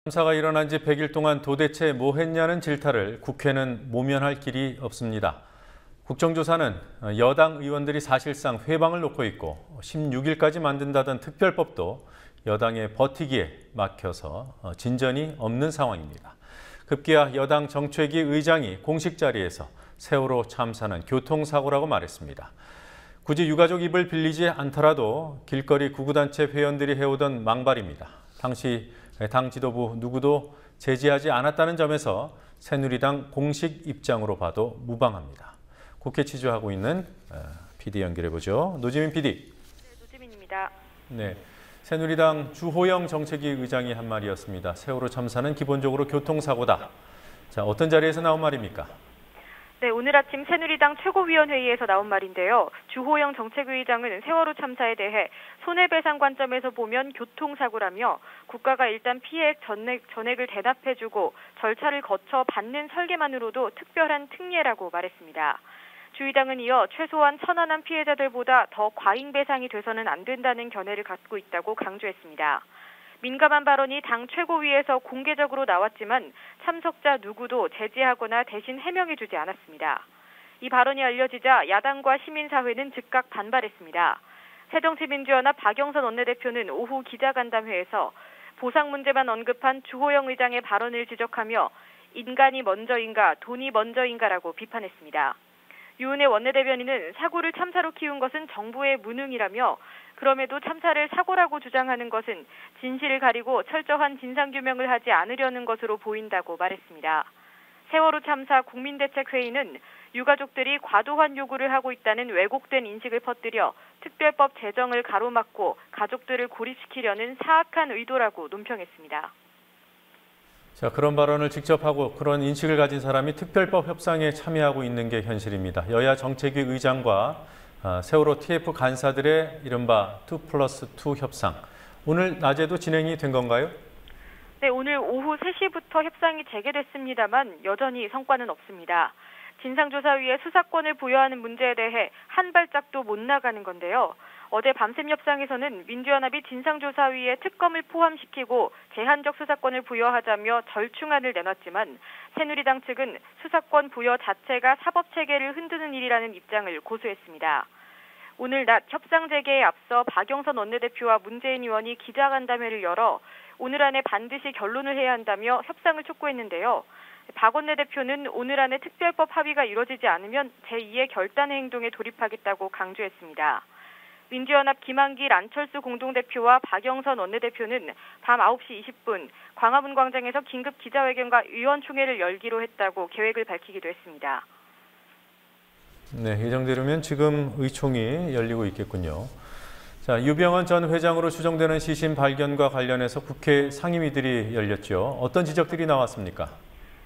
참사가 일어난 지 100일 동안 도대체 뭐 했냐는 질타를 국회는 모면할 길이 없습니다. 국정조사는 여당 의원들이 사실상 회방을 놓고 있고 16일까지 만든다던 특별법도 여당의 버티기에 막혀서 진전이 없는 상황입니다. 급기야 여당 정책위 의장이 공식 자리에서 세월호 참사는 교통사고라고 말했습니다. 굳이 유가족 입을 빌리지 않더라도 길거리 구구단체 회원들이 해오던 망발입니다. 당시 당 지도부 누구도 제지하지 않았다는 점에서 새누리당 공식 입장으로 봐도 무방합니다. 국회 취재하고 있는 PD 연결해보죠. 노지민 PD. 네, 노지민입니다. 네, 새누리당 주호영 정책위 의장이 한 말이었습니다. 세월호 참사는 기본적으로 교통사고다. 자, 어떤 자리에서 나온 말입니까? 네, 오늘 아침 새누리당 최고위원회의에서 나온 말인데요. 주호영 정책위의장은 세월호 참사에 대해 손해배상 관점에서 보면 교통사고라며 국가가 일단 피해액 전액을 대납해주고 절차를 거쳐 받는 설계만으로도 특별한 특례라고 말했습니다. 주 의장은 이어 최소한 천안함 피해자들보다 더 과잉배상이 돼서는 안 된다는 견해를 갖고 있다고 강조했습니다. 민감한 발언이 당 최고위에서 공개적으로 나왔지만 참석자 누구도 제지하거나 대신 해명해주지 않았습니다. 이 발언이 알려지자 야당과 시민사회는 즉각 반발했습니다. 새정치민주연합 박영선 원내대표는 오후 기자간담회에서 보상 문제만 언급한 주호영 의장의 발언을 지적하며 인간이 먼저인가 돈이 먼저인가라고 비판했습니다. 유은혜 원내대변인은 사고를 참사로 키운 것은 정부의 무능이라며 그럼에도 참사를 사고라고 주장하는 것은 진실을 가리고 철저한 진상규명을 하지 않으려는 것으로 보인다고 말했습니다. 세월호 참사 국민대책회의는 유가족들이 과도한 요구를 하고 있다는 왜곡된 인식을 퍼뜨려 특별법 제정을 가로막고 가족들을 고립시키려는 사악한 의도라고 논평했습니다. 자, 그런 발언을 직접 하고 그런 인식을 가진 사람이 특별법 협상에 참여하고 있는 게 현실입니다. 여야 정책위 의장과 세월호 TF 간사들의 이른바 2+2 협상. 오늘 낮에도 진행이 된 건가요? 네, 오늘 오후 3시부터 협상이 재개됐습니다만 여전히 성과는 없습니다. 진상조사위에 수사권을 부여하는 문제에 대해 한 발짝도 못 나가는 건데요. 어제 밤샘 협상에서는 민주연합이 진상조사위에 특검을 포함시키고 제한적 수사권을 부여하자며 절충안을 내놨지만 새누리당 측은 수사권 부여 자체가 사법체계를 흔드는 일이라는 입장을 고수했습니다. 오늘 낮 협상 재개에 앞서 박영선 원내대표와 문재인 의원이 기자간담회를 열어 오늘 안에 반드시 결론을 해야 한다며 협상을 촉구했는데요. 박 원내대표는 오늘 안에 특별법 합의가 이뤄지지 않으면 제2의 결단의 행동에 돌입하겠다고 강조했습니다. 민주연합 김한길 안철수 공동대표와 박영선 원내대표는 밤 9시 20분 광화문 광장에서 긴급 기자회견과 의원총회를 열기로 했다고 계획을 밝히기도 했습니다. 네, 예정대로면 지금 의총이 열리고 있겠군요. 자, 유병헌 전 회장으로 추정되는 시신 발견과 관련해서 국회 상임위들이 열렸죠. 어떤 지적들이 나왔습니까?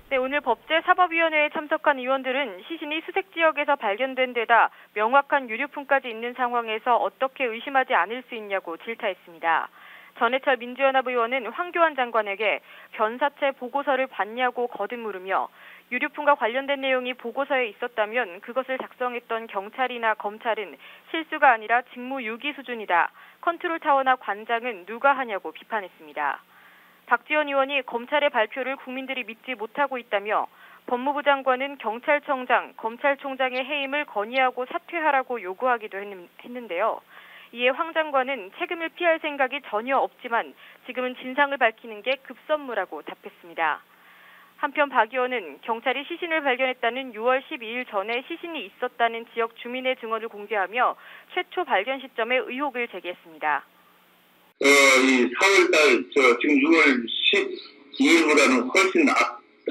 네, 오늘 법제사법위원회에 참석한 의원들은 시신이 수색 지역에서 발견된 데다 명확한 유류품까지 있는 상황에서 어떻게 의심하지 않을 수 있냐고 질타했습니다. 전해철 민주연합 의원은 황교안 장관에게 변사체 보고서를 봤냐고 거듭 물으며 유류품과 관련된 내용이 보고서에 있었다면 그것을 작성했던 경찰이나 검찰은 실수가 아니라 직무유기 수준이다. 컨트롤타워나 관장은 누가 하냐고 비판했습니다. 박지원 의원이 검찰의 발표를 국민들이 믿지 못하고 있다며 법무부 장관은 경찰청장, 검찰총장의 해임을 건의하고 사퇴하라고 요구하기도 했는데요. 이에 황 장관은 책임을 피할 생각이 전혀 없지만 지금은 진상을 밝히는 게 급선무라고 답했습니다. 한편 박 의원은 경찰이 시신을 발견했다는 6월 12일 전에 시신이 있었다는 지역 주민의 증언을 공개하며 최초 발견 시점에 의혹을 제기했습니다. 이 4월달 지금 6월 12일보다는 훨씬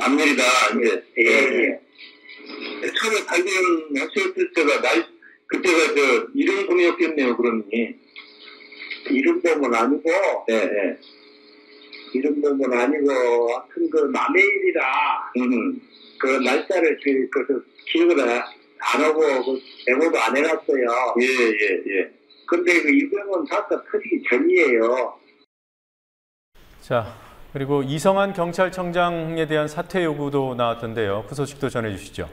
앞일이다. 예. 처음에 발견했을 때가 그때가 이른봄이었겠네요. 그러니 이른봄은 아니고, 네. 이른봄은 아니고, 하여튼 그 남의 일이라, 그 날짜를 기억을 안 하고, 메모도 안 해놨어요. 예. 근데 그 이병헌 사건 터지기 전이에요. 자, 그리고 이성한 경찰청장에 대한 사퇴 요구도 나왔던데요. 그 소식도 전해주시죠.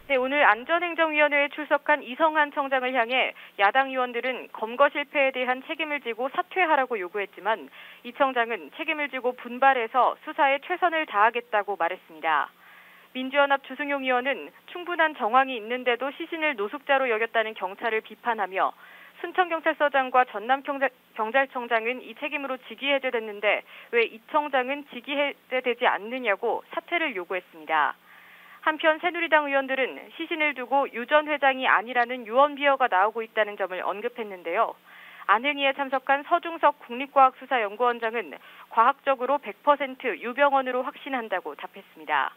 네, 오늘 안전행정위원회에 출석한 이성한 청장을 향해 야당 의원들은 검거 실패에 대한 책임을 지고 사퇴하라고 요구했지만 이 청장은 책임을 지고 분발해서 수사에 최선을 다하겠다고 말했습니다. 민주연합 주승용 의원은 충분한 정황이 있는데도 시신을 노숙자로 여겼다는 경찰을 비판하며 순천경찰서장과 전남경찰청장은 이 책임으로 직위해제됐는데 왜 이 청장은 직위해제되지 않느냐고 사퇴를 요구했습니다. 한편 새누리당 의원들은 시신을 두고 유 전 회장이 아니라는 유언 비어가 나오고 있다는 점을 언급했는데요. 안행위에 참석한 서중석 국립과학수사연구원장은 과학적으로 100% 유병언으로 확신한다고 답했습니다.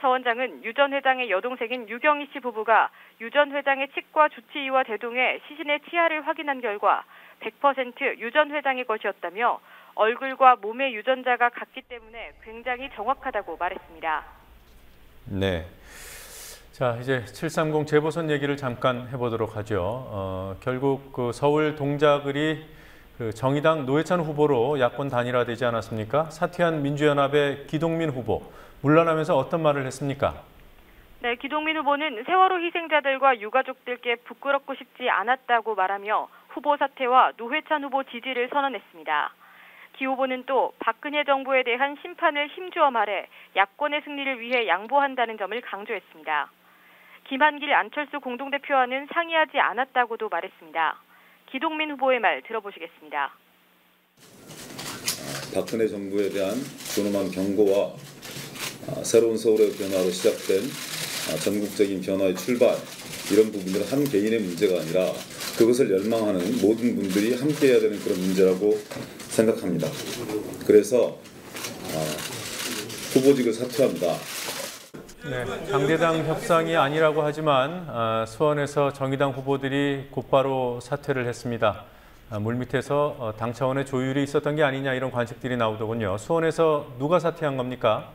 서 원장은 유 전 회장의 여동생인 유경희 씨 부부가 유 전 회장의 치과 주치의와 대동해 시신의 치아를 확인한 결과 100% 유 전 회장의 것이었다며 얼굴과 몸의 유전자가 같기 때문에 굉장히 정확하다고 말했습니다. 네. 자, 이제 730 재보선 얘기를 잠깐 해보도록 하죠. 결국 그 서울 동작을이 그 정의당 노회찬 후보로 야권 단일화되지 않았습니까? 사퇴한 민주연합의 기동민 후보, 물러나면서 어떤 말을 했습니까? 네, 기동민 후보는 세월호 희생자들과 유가족들께 부끄럽고 싶지 않았다고 말하며 후보 사퇴와 노회찬 후보 지지를 선언했습니다. 기 후보는 또 박근혜 정부에 대한 심판을 힘주어 말해 야권의 승리를 위해 양보한다는 점을 강조했습니다. 김한길, 안철수 공동대표와는 상의하지 않았다고도 말했습니다. 기동민 후보의 말 들어보시겠습니다. 박근혜 정부에 대한 존엄한 경고와 새로운 서울의 변화로 시작된 전국적인 변화의 출발, 이런 부분들은 한 개인의 문제가 아니라 그것을 열망하는 모든 분들이 함께해야 되는 그런 문제라고 생각합니다. 그래서 후보직을 사퇴합니다. 네, 당대당 협상이 아니라고 하지만 수원에서 정의당 후보들이 곧바로 사퇴를 했습니다. 물밑에서 당 차원의 조율이 있었던 게 아니냐 이런 관측들이 나오더군요. 수원에서 누가 사퇴한 겁니까?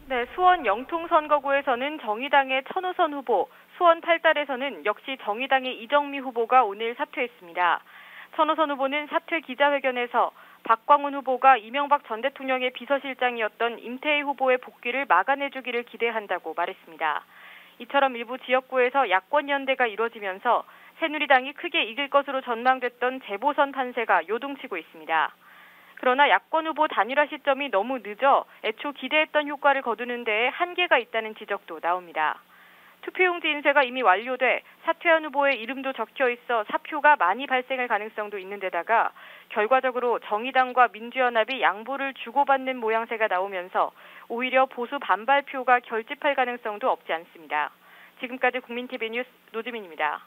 네, 수원 영통선거구에서는 정의당의 천호선 후보, 수원 팔달에서는 역시 정의당의 이정미 후보가 오늘 사퇴했습니다. 천호선 후보는 사퇴 기자회견에서 박광훈 후보가 이명박 전 대통령의 비서실장이었던 임태희 후보의 복귀를 막아내주기를 기대한다고 말했습니다. 이처럼 일부 지역구에서 야권 연대가 이뤄지면서 새누리당이 크게 이길 것으로 전망됐던 재보선 판세가 요동치고 있습니다. 그러나 야권 후보 단일화 시점이 너무 늦어 애초 기대했던 효과를 거두는 데에 한계가 있다는 지적도 나옵니다. 투표용지 인쇄가 이미 완료돼 사퇴한 후보의 이름도 적혀 있어 사표가 많이 발생할 가능성도 있는 데다가 결과적으로 정의당과 민주연합이 양보를 주고받는 모양새가 나오면서 오히려 보수 반발표가 결집할 가능성도 없지 않습니다. 지금까지 국민TV 뉴스 노지민입니다.